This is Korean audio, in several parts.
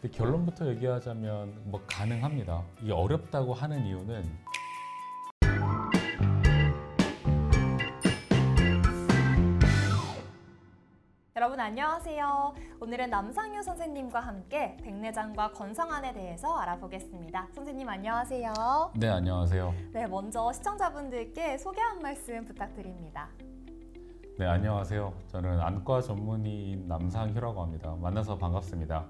근데 결론부터 얘기하자면 뭐 가능합니다. 이게 어렵다고 하는 이유는 여러분 안녕하세요. 오늘은 남상유 선생님과 함께 백내장과 건성안에 대해서 알아보겠습니다. 선생님 안녕하세요. 네, 안녕하세요. 네, 먼저 시청자분들께 소개 한 말씀 부탁드립니다. 네, 안녕하세요. 저는 안과 전문의인 남상휴라고 합니다. 만나서 반갑습니다.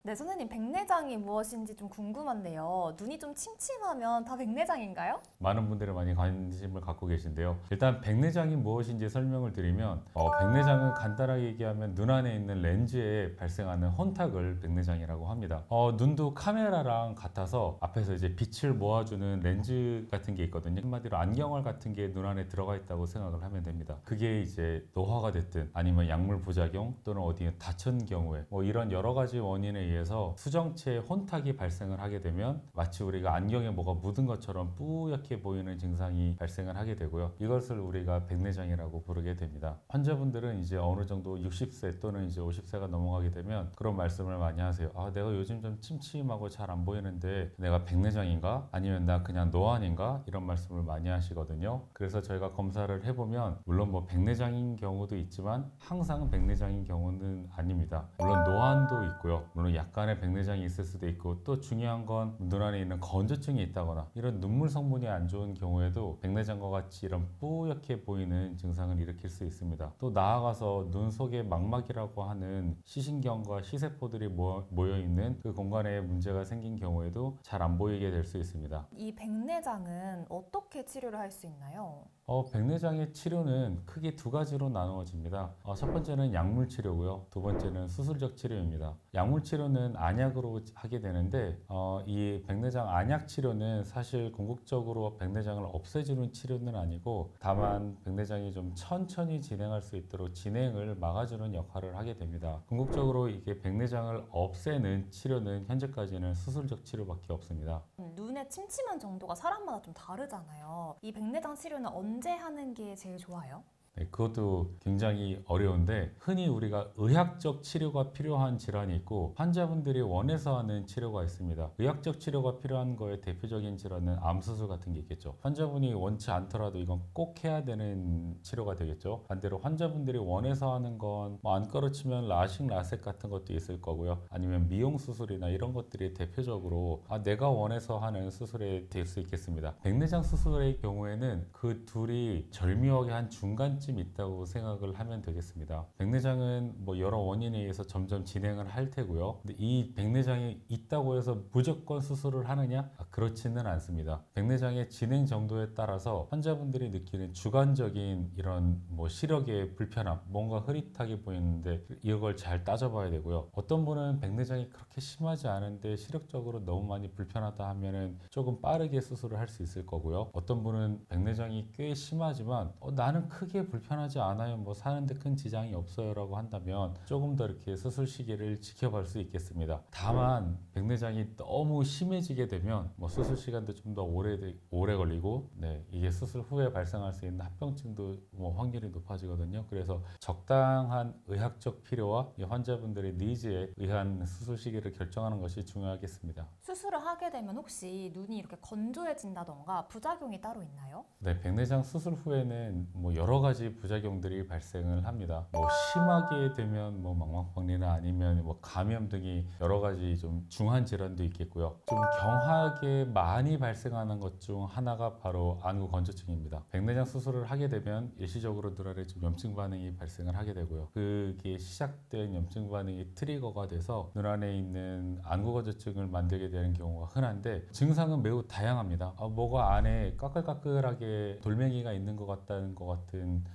네, 선생님 백내장이 무엇인지 좀 궁금한데요. 눈이 좀 침침하면 다 백내장인가요? 많은 분들이 많이 관심을 갖고 계신데요. 일단 백내장이 무엇인지 설명을 드리면 백내장은 간단하게 얘기하면 눈 안에 있는 렌즈에 발생하는 혼탁을 백내장이라고 합니다. 눈도 카메라랑 같아서 앞에서 이제 빛을 모아주는 렌즈 같은 게 있거든요. 한마디로 안경알 같은 게 눈 안에 들어가 있다고 생각을 하면 됩니다. 그게 이제 노화가 됐든 아니면 약물 부작용 또는 어디에 다친 경우에 뭐 이런 여러 가지 원인에 의해서 수정체에 혼탁이 발생을 하게 되면 마치 우리가 안경에 뭐가 묻은 것처럼 뿌옇게 보이는 증상이 발생을 하게 되고요. 이것을 우리가 백내장이라고 부르게 됩니다. 환자분들은 이제 어느 정도 60세 또는 이제 50세가 넘어가게 되면 그런 말씀을 많이 하세요. 내가 요즘 좀 침침하고 잘 안 보이는데 내가 백내장인가? 아니면 나 그냥 노안인가? 이런 말씀을 많이 하시거든요. 그래서 저희가 검사를 해보면 물론 뭐 백내장인 경우도 있지만 항상 백내장인 경우는 아닙니다. 물론 노안도 있고요. 물론 약간의 백내장이 있을 수도 있고 또 중요한 건 눈 안에 있는 건조증이 있다거나 이런 눈물 성분이 안 좋은 경우에도 백내장과 같이 이런 뿌옇게 보이는 증상을 일으킬 수 있습니다. 또 나아가서 눈 속에 망막이라고 하는 시신경과 시세포들이 모여 있는 그 공간에 문제가 생긴 경우에도 잘 안 보이게 될 수 있습니다. 이 백내장은 어떻게 치료를 할 수 있나요? 백내장의 치료는 크게 두 가지로 나누어집니다. 첫 번째는 약물 치료고요. 두 번째는 수술적 치료입니다. 약물 치료는 안약으로 하게 되는데 이 백내장 안약 치료는 사실 궁극적으로 백내장을 없애주는 치료는 아니고 다만 백내장이 좀 천천히 진행할 수 있도록 진행을 막아주는 역할을 하게 됩니다. 궁극적으로 이게 백내장을 없애는 치료는 현재까지는 수술적 치료밖에 없습니다. 눈의 침침한 정도가 사람마다 좀 다르잖아요. 이 백내장 치료는 언제 하는 게 제일 좋아요? 네, 그것도 굉장히 어려운데 흔히 우리가 의학적 치료가 필요한 질환이 있고 환자분들이 원해서 하는 치료가 있습니다. 의학적 치료가 필요한 거에 대표적인 질환은 암수술 같은 게 있겠죠. 환자분이 원치 않더라도 이건 꼭 해야 되는 치료가 되겠죠. 반대로 환자분들이 원해서 하는 건 뭐 안과로 치면 라식, 라섹 같은 것도 있을 거고요. 아니면 미용 수술이나 이런 것들이 대표적으로 내가 원해서 하는 수술에 될 수 있겠습니다. 백내장 수술의 경우에는 그 둘이 절묘하게 한 중간쯤 있다고 생각을 하면 되겠습니다. 백내장은 뭐 여러 원인에 의해서 점점 진행을 할 테고요. 근데 이 백내장이 있다고 해서 무조건 수술을 하느냐? 그렇지는 않습니다. 백내장의 진행 정도에 따라서 환자분들이 느끼는 주관적인 이런 뭐 시력의 불편함, 뭔가 흐릿하게 보이는데 이걸 잘 따져봐야 되고요. 어떤 분은 백내장이 그렇게 심하지 않은데 시력적으로 너무 많이 불편하다 하면은 조금 빠르게 수술을 할 수 있을 거고요. 어떤 분은 백내장이 꽤 심하지만 나는 크게 불편하지 않아요. 뭐 사는데 큰 지장이 없어요 라고 한다면 조금 더 이렇게 수술 시기를 지켜볼 수 있겠습니다. 다만 백내장이 너무 심해지게 되면 뭐 수술 시간도 좀 더 오래 걸리고 이게 수술 후에 발생할 수 있는 합병증도 뭐 확률이 높아지거든요. 그래서 적당한 의학적 필요와 이 환자분들의 니즈에 의한 수술 시기를 결정하는 것이 중요하겠습니다. 수술을 하게 되면 혹시 눈이 이렇게 건조해진다던가 부작용이 따로 있나요? 네, 백내장 수술 후에는 뭐 여러 가지 부작용들이 발생을 합니다. 뭐 심하게 되면 뭐 망막박리나 아니면 뭐 감염 등이 여러 가지 좀 중한 질환도 있겠고요. 좀 경하게 많이 발생하는 것 중 하나가 바로 안구 건조증입니다. 백내장 수술을 하게 되면 일시적으로 눈 안에 좀 염증 반응이 발생을 하게 되고요. 그게 시작된 염증 반응이 트리거가 돼서 눈 안에 있는 안구 건조증을 만들게 되는 경우가 흔한데 증상은 매우 다양합니다. 뭐가 안에 까끌까끌하게 돌멩이가 있는 것 같은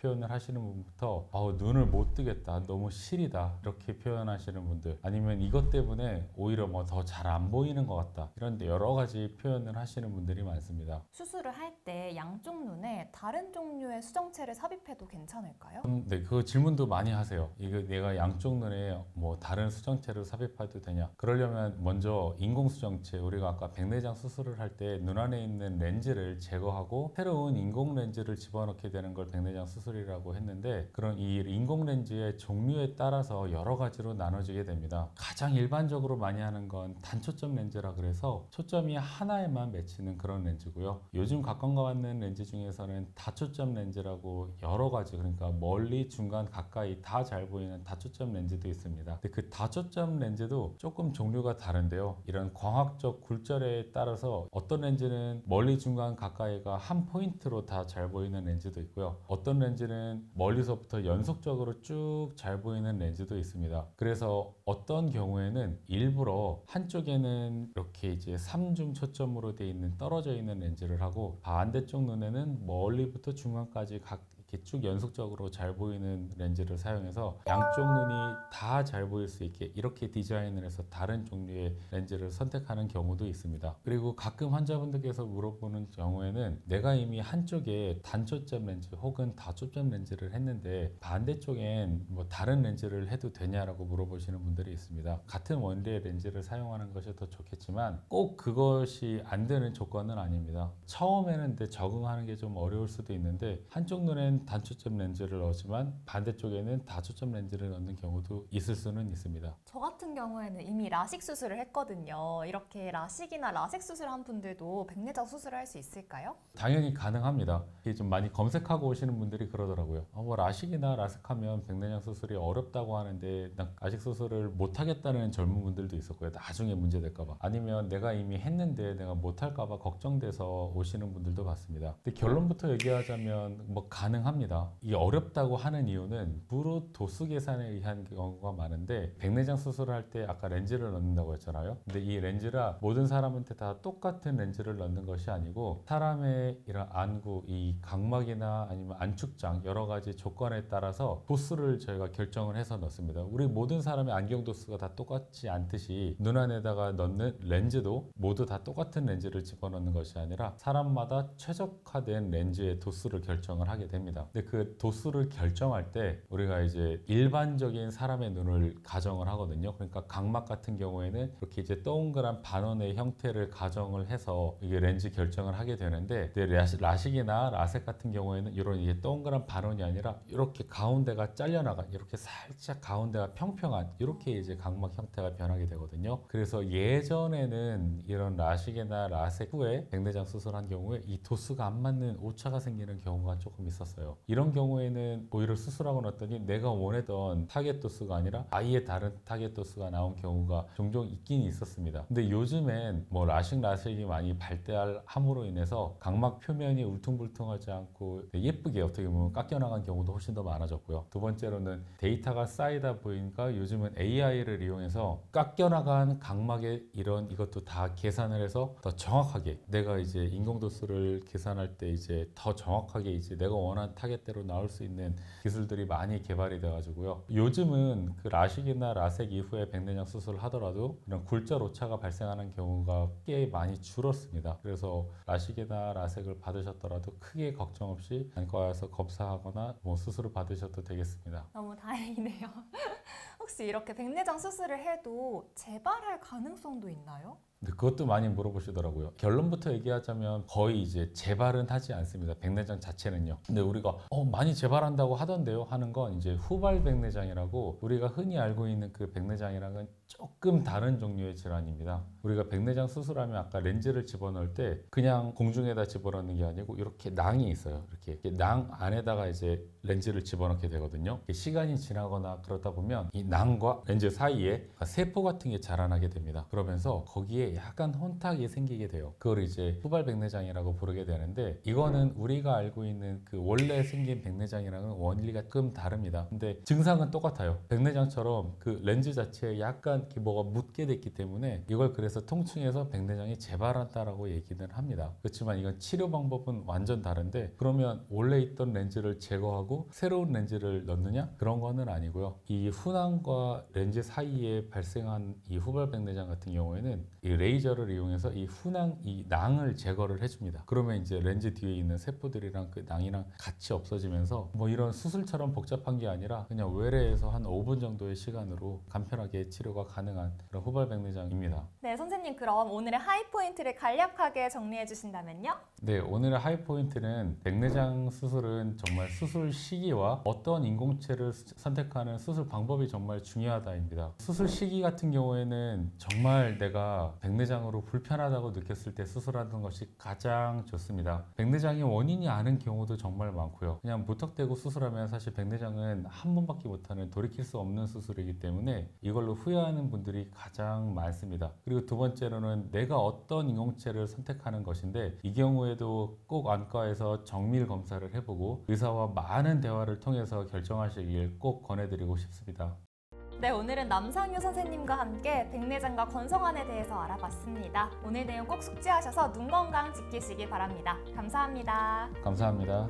표현을 하시는 분부터 눈을 못 뜨겠다, 너무 시리다 이렇게 표현하시는 분들, 아니면 이것 때문에 오히려 뭐 더 잘 안 보이는 것 같다, 이런 여러 가지 표현을 하시는 분들이 많습니다. 수술을 할 때 양쪽 눈에 다른 종류의 수정체를 삽입해도 괜찮을까요? 네, 그 질문도 많이 하세요. 이거 내가 양쪽 눈에 뭐 다른 수정체를 삽입해도 되냐? 그러려면 먼저 인공 수정체, 우리가 아까 백내장 수술을 할 때 눈 안에 있는 렌즈를 제거하고 새로운 인공 렌즈를 집어넣게 되는 걸 백내장 수술 수술이라고 했는데 그런 이 인공 렌즈의 종류에 따라서 여러 가지로 나눠지게 됩니다. 가장 일반적으로 많이 하는 건 단초점 렌즈라 그래서 초점이 하나에만 맺히는 그런 렌즈고요. 요즘 각광과 받는 렌즈 중에서는 다초점 렌즈라고 여러 가지, 그러니까 멀리, 중간, 가까이 다 잘 보이는 다초점 렌즈도 있습니다. 근데 그 다초점 렌즈도 조금 종류가 다른데요. 이런 광학적 굴절에 따라서 어떤 렌즈는 멀리, 중간, 가까이가 한 포인트로 다 잘 보이는 렌즈도 있고요. 어떤 렌즈는 멀리서부터 연속적으로 쭉 잘 보이는 렌즈도 있습니다. 그래서 어떤 경우에는 일부러 한쪽에는 이렇게 이제 3중 초점으로 되어 있는 떨어져 있는 렌즈를 하고 반대쪽 눈에는 멀리부터 중간까지 이렇게 쭉 연속적으로 잘 보이는 렌즈를 사용해서 양쪽 눈이 다 잘 보일 수 있게 이렇게 디자인을 해서 다른 종류의 렌즈를 선택하는 경우도 있습니다. 그리고 가끔 환자분들께서 물어보는 경우에는 내가 이미 한쪽에 단초점 렌즈 혹은 다초점 렌즈를 했는데 반대쪽엔 뭐 다른 렌즈를 해도 되냐라고 물어보시는 분들이 있습니다. 같은 원리의 렌즈를 사용하는 것이 더 좋겠지만 꼭 그것이 안 되는 조건은 아닙니다. 처음에는 근데 적응하는 게 좀 어려울 수도 있는데 한쪽 눈엔 단초점 렌즈를 넣지만 반대쪽에는 다초점 렌즈를 넣는 경우도 있을 수는 있습니다. 저 같은 경우에는 이미 라식 수술을 했거든요. 이렇게 라식이나 라섹 수술한 분들도 백내장 수술을 할 수 있을까요? 당연히 가능합니다. 이게 좀 많이 검색하고 오시는 분들이 그러더라고요. 뭐 라식이나 라섹하면 백내장 수술이 어렵다고 하는데 라식 수술을 못 하겠다는 젊은 분들도 있었고요. 나중에 문제 될까봐. 아니면 내가 이미 했는데 내가 못 할까봐 걱정돼서 오시는 분들도 봤습니다. 근데 결론부터 얘기하자면 뭐 가능합니다. 이 어렵다고 하는 이유는 주로 도수 계산에 의한 경우가 많은데 백내장 수술을 할 때 아까 렌즈를 넣는다고 했잖아요. 근데 이 렌즈가 모든 사람한테 다 똑같은 렌즈를 넣는 것이 아니고 사람의 이런 안구, 이 각막이나 아니면 안축장 여러 가지 조건에 따라서 도수를 저희가 결정을 해서 넣습니다. 우리 모든 사람의 안경 도수가 다 똑같지 않듯이 눈 안에다가 넣는 렌즈도 모두 다 똑같은 렌즈를 집어넣는 것이 아니라 사람마다 최적화된 렌즈의 도수를 결정을 하게 됩니다. 근데 그 도수를 결정할 때 우리가 이제 일반적인 사람의 눈을 가정을 하거든요. 그러니까 각막 같은 경우에는 이렇게 이제 동그란 반원의 형태를 가정을 해서 이게 렌즈 결정을 하게 되는데 라식이나 라섹 같은 경우에는 이런 이게 동그란 반원이 아니라 이렇게 가운데가 잘려나간 이렇게 살짝 가운데가 평평한 이렇게 이제 각막 형태가 변하게 되거든요. 그래서 예전에는 이런 라식이나 라섹 후에 백내장 수술한 경우에 이 도수가 안 맞는 오차가 생기는 경우가 조금 있었어요. 이런 경우에는 오히려 수술하고 났더니 내가 원했던 타겟 도수가 아니라 아예 다른 타겟 도수가 나온 경우가 종종 있긴 있었습니다. 근데 요즘엔 뭐 라식, 라섹이 많이 발달함으로 인해서 각막 표면이 울퉁불퉁하지 않고 예쁘게 어떻게 보면 깎여나간 경우도 훨씬 더 많아졌고요. 두 번째로는 데이터가 쌓이다 보니까 요즘은 AI를 이용해서 깎여나간 각막의 이것도 다 계산을 해서 더 정확하게 내가 이제 인공도수를 계산할 때 이제 더 정확하게 이제 내가 원하는 타겟대로 나올 수 있는 기술들이 많이 개발이 돼가지고요. 요즘은 그 라식이나 라섹 이후에 백내장 수술을 하더라도 이런 굴절 오차가 발생하는 경우가 꽤 많이 줄었습니다. 그래서 라식이나 라섹을 받으셨더라도 크게 걱정 없이 안과에 와서 검사하거나 뭐 수술을 받으셔도 되겠습니다. 너무 다행이네요. 혹시 이렇게 백내장 수술을 해도 재발할 가능성도 있나요? 근데 그것도 많이 물어보시더라고요. 결론부터 얘기하자면 거의 이제 재발은 하지 않습니다. 백내장 자체는요. 근데 우리가 많이 재발한다고 하던데요 하는 건 이제 후발 백내장이라고 우리가 흔히 알고 있는 그 백내장이랑은 조금 다른 종류의 질환입니다. 우리가 백내장 수술하면 아까 렌즈를 집어넣을 때 그냥 공중에다 집어넣는 게 아니고 이렇게 낭이 있어요. 이렇게 낭 안에다가 이제 렌즈를 집어넣게 되거든요. 시간이 지나거나 그러다 보면 이 낭과 렌즈 사이에 세포 같은 게 자라나게 됩니다. 그러면서 거기에 약간 혼탁이 생기게 돼요. 그걸 이제 후발 백내장이라고 부르게 되는데 이거는 우리가 알고 있는 그 원래 생긴 백내장이랑은 원리가 조금 다릅니다. 근데 증상은 똑같아요. 백내장처럼 그 렌즈 자체에 약간 이렇게 뭐가 묻게 됐기 때문에 이걸 그래서 통칭해서 백내장이 재발한다라고 얘기는 합니다. 그렇지만 이건 치료 방법은 완전 다른데 그러면 원래 있던 렌즈를 제거하고 새로운 렌즈를 넣느냐? 그런 거는 아니고요. 이 훈황 후낭과 렌즈 사이에 발생한 이 후발 백내장 같은 경우에는 이 레이저를 이용해서 이 후낭, 이 낭을 제거를 해줍니다. 그러면 이제 렌즈 뒤에 있는 세포들이랑 그 낭이랑 같이 없어지면서 뭐 이런 수술처럼 복잡한 게 아니라 그냥 외래에서 한 5분 정도의 시간으로 간편하게 치료가 가능한 그런 후발 백내장입니다. 네, 선생님 그럼 오늘의 하이포인트를 간략하게 정리해 주신다면요? 네, 오늘의 하이포인트는 백내장 수술은 정말 수술 시기와 어떤 인공체를 선택하는 수술 방법이 정말 중요하다입니다. 수술 시기 같은 경우에는 정말 내가 백내장으로 불편하다고 느꼈을 때 수술하는 것이 가장 좋습니다. 백내장이 원인이 아닌 경우도 정말 많고요. 그냥 무턱대고 수술하면 사실 백내장은 한 번밖에 못하는 돌이킬 수 없는 수술이기 때문에 이걸로 후회하는 분들이 가장 많습니다. 그리고 두 번째로는 내가 어떤 인공체를 선택하는 것인데 이 경우에도 꼭 안과에서 정밀 검사를 해보고 의사와 많은 대화를 통해서 결정하시길 꼭 권해드리고 싶습니다. 네, 오늘은 남상효 선생님과 함께 백내장과 건성환에 대해서 알아봤습니다. 오늘 내용 꼭 숙지하셔서 눈 건강 지키시기 바랍니다. 감사합니다. 감사합니다.